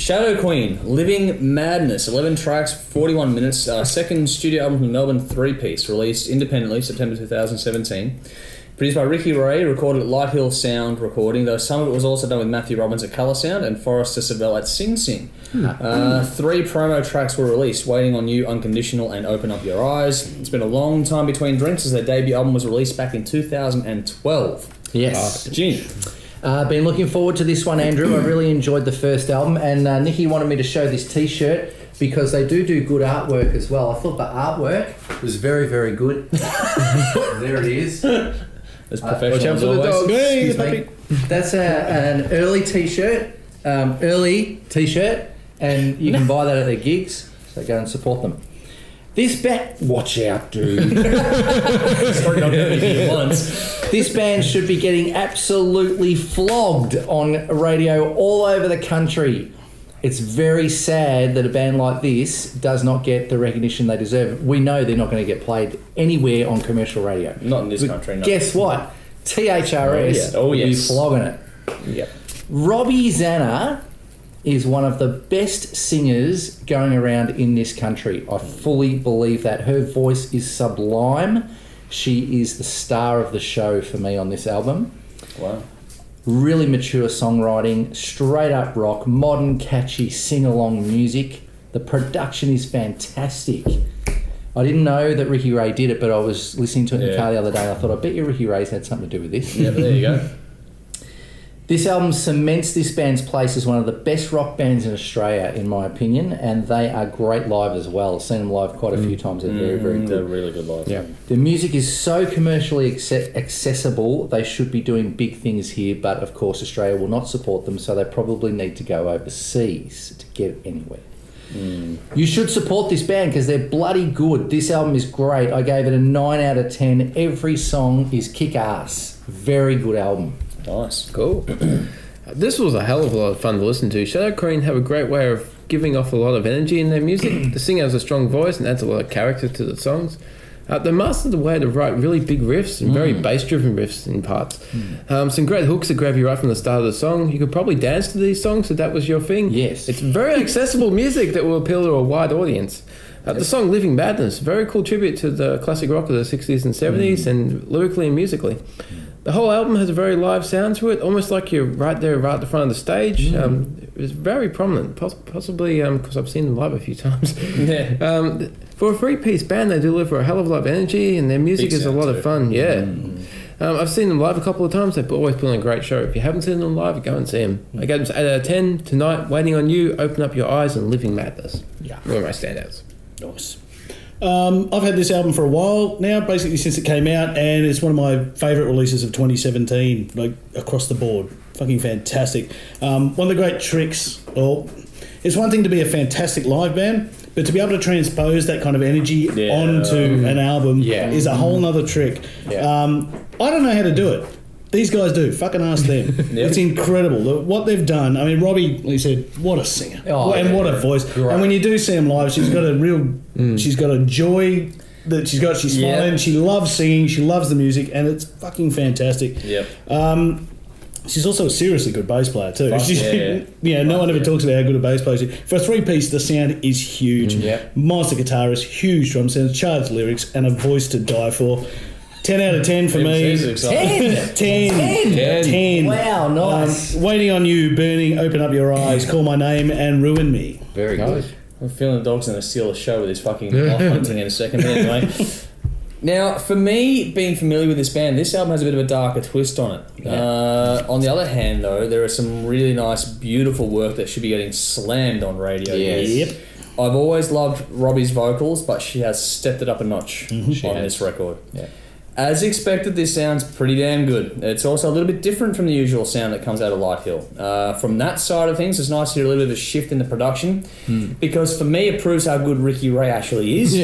Shadowqueen, Living Madness, 11 tracks, 41 minutes, second studio album from Melbourne, 3-piece, released independently September 2017. Produced by Ricky Ray, recorded at Light Hill Sound Recording, though some of it was also done with Matthew Robbins at Colour Sound and Forrester Savell at Sing Sing. 3 promo tracks were released, Waiting on You, Unconditional and Open Up Your Eyes. It's been a long time between drinks as their debut album was released back in 2012. Yes. Gene. Been looking forward to this one, Andrew. I really enjoyed the first album, and Nikki wanted me to show this T-shirt because they do good artwork as well. I thought the artwork was very, very good. There it is. As professional as always. Excuse me. That's an early T-shirt, and you can buy that at their gigs, so go and support them. This band... Watch out, dude. This band should be getting absolutely flogged on radio all over the country. It's very sad that a band like this does not get the recognition they deserve. We know they're not going to get played anywhere on commercial radio. Not in this country, no. Guess what? THRS will be flogging it. Yep. Robbie Zanna is one of the best singers going around in this country. I fully believe that. Her voice is sublime. She is the star of the show for me on this album. Wow. Really mature songwriting, straight up rock, modern, catchy, sing-along music. The production is fantastic. I didn't know that Ricky Ray did it, but I was listening to it in the car the other day. I thought, I bet you Ricky Ray's had something to do with this. Yeah, but there you go. This album cements this band's place as one of the best rock bands in Australia, in my opinion, and they are great live as well. I've seen them live quite a few times. They're very, very good. They're really good live. Yeah. The music is so commercially accessible, they should be doing big things here, but of course Australia will not support them, so they probably need to go overseas to get anywhere. You should support this band because they're bloody good. This album is great. I gave it a 9 out of 10. Every song is kick-ass. Very good album. Nice. Cool. This was a hell of a lot of fun to listen to. Shadowqueen have a great way of giving off a lot of energy in their music. The singer has a strong voice and adds a lot of character to the songs. They mastered the way to write really big riffs and very bass-driven riffs in parts. Some great hooks that grab you right from the start of the song. You could probably dance to these songs if that was your thing. Yes. It's very accessible music that will appeal to a wide audience. The song Living Madness, very cool tribute to the classic rock of the 60s and 70s and lyrically and musically. The whole album has a very live sound to it, almost like you're right there, right at the front of the stage. It was very prominent, possibly because I've seen them live a few times. Yeah. For a 3-piece band, they deliver a hell of a lot of energy, and their music is a lot of fun. Yeah. I've seen them live a couple of times. They've always put on a great show. If you haven't seen them live, go and see them. I gave them 8 out of 10 tonight. Waiting on You, Open Up Your Eyes, and Living Madness. Yeah. One of my standouts. Nice. I've had this album for a while now, basically since it came out, and it's one of my favourite releases of 2017, like across the board. Fucking fantastic. One of the great tricks, it's one thing to be a fantastic live band, but to be able to transpose that kind of energy onto an album is a whole nother trick. I don't know how to do it. These guys do. Fucking ask them. It's incredible. What they've done. I mean, Robbie, he said, what a singer. And what a voice. Right. And when you do see them live, she's got a real... She's got a joy that she's got. She's smiling. She loves singing. She loves the music. And it's fucking fantastic. She's also a seriously good bass player too. No one ever talks about how good a bass player she is. For a 3-piece, the sound is huge. Monster guitarist, huge drum sound, charged lyrics, and a voice to die for. 10 out of 10 for me. 10. Wow, nice. Waiting on You, Burning, Open Up Your Eyes, Call My Name, and Ruin Me. Very good. I'm feeling the dog's going to steal the show with his fucking off hunting in a second. But anyway. Now, for me, being familiar with this band, this album has a bit of a darker twist on it. On the other hand, though, there is some really nice, beautiful work that should be getting slammed on radio. Yep. I've always loved Robbie's vocals, but she has stepped it up a notch on this record. Yeah. As expected, this sounds pretty damn good. It's also a little bit different from the usual sound that comes out of Light Hill. From that side of things, it's nice to hear a little bit of a shift in the production because for me it proves how good Ricky Ray actually is.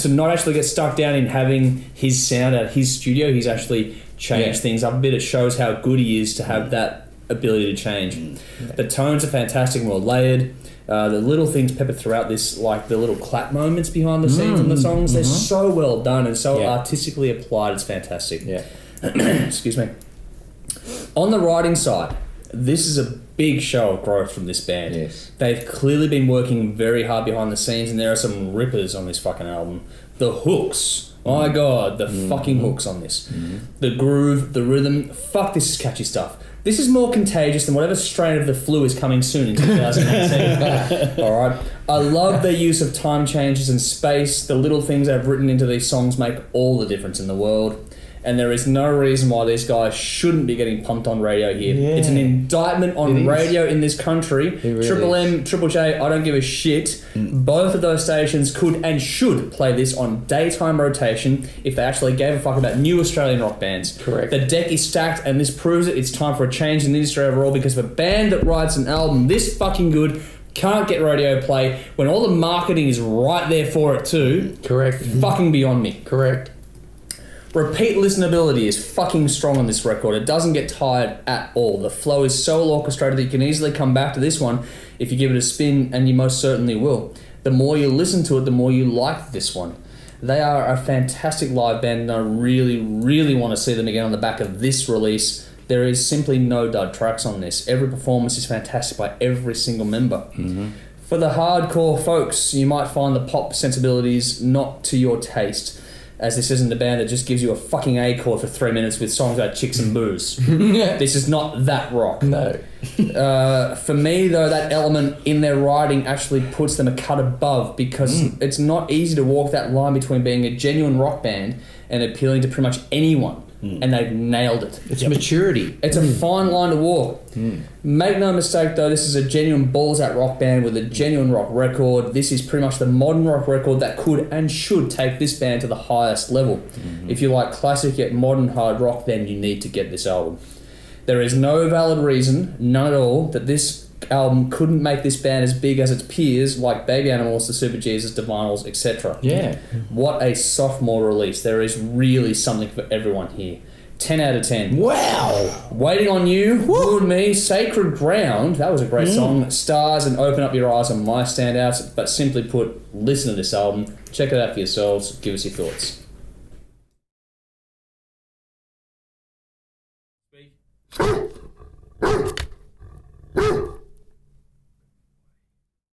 To not actually get stuck down in having his sound at his studio, he's actually changed things up a bit. It shows how good he is to have that ability to change. The tones are fantastic and well layered. The little things peppered throughout this, like the little clap moments behind the scenes in the songs, they're so well done and so artistically applied. It's fantastic. Excuse me. On the writing side, this is a big show of growth from this band. Yes. They've clearly been working very hard behind the scenes, and there are some rippers on this fucking album. The hooks. My God, the fucking hooks on this. The groove, the rhythm. Fuck, this is catchy stuff. This is more contagious than whatever strain of the flu is coming soon in 2018. Alright? I love their use of time changes and space. The little things they've written into these songs make all the difference in the world. And there is no reason why these guys shouldn't be getting pumped on radio here. Yeah. It's an indictment on radio in this country. Really Triple is. M, Triple J, I don't give a shit. Both of those stations could and should play this on daytime rotation if they actually gave a fuck about new Australian rock bands. Correct. The deck is stacked, and this proves it. It's time for a change in the industry overall, because if a band that writes an album this fucking good can't get radio play when all the marketing is right there for it too, Correct. fucking beyond me. Correct. Repeat listenability is fucking strong on this record. It doesn't get tired at all. The flow is so well orchestrated that you can easily come back to this one if you give it a spin, and you most certainly will. The more you listen to it, the more you like this one. They are a fantastic live band, and I really, really want to see them again on the back of this release. There is simply no dud tracks on this. Every performance is fantastic by every single member. For the hardcore folks, you might find the pop sensibilities not to your taste, as this isn't a band that just gives you a fucking A chord for 3 minutes with songs about chicks and booze. This is not that rock. No. For me, though, that element in their writing actually puts them a cut above, because it's not easy to walk that line between being a genuine rock band and appealing to pretty much anyone. And they've nailed it. It's maturity. It's a fine line to walk. Make no mistake, though, this is a genuine balls-out rock band with a genuine rock record. This is pretty much the modern rock record that could and should take this band to the highest level. If you like classic yet modern hard rock, then you need to get this album. There is no valid reason, none at all, that this album couldn't make this band as big as its peers like Baby Animals, the Super Jesus, Divinals, etc. Yeah. What a sophomore release. There is really something for everyone here. 10 out of 10. Wow. Waiting on You, You and Me, Sacred Ground, that was a great song. Stars and Open Up Your Eyes on my standouts, but simply put, listen to this album, check it out for yourselves, give us your thoughts.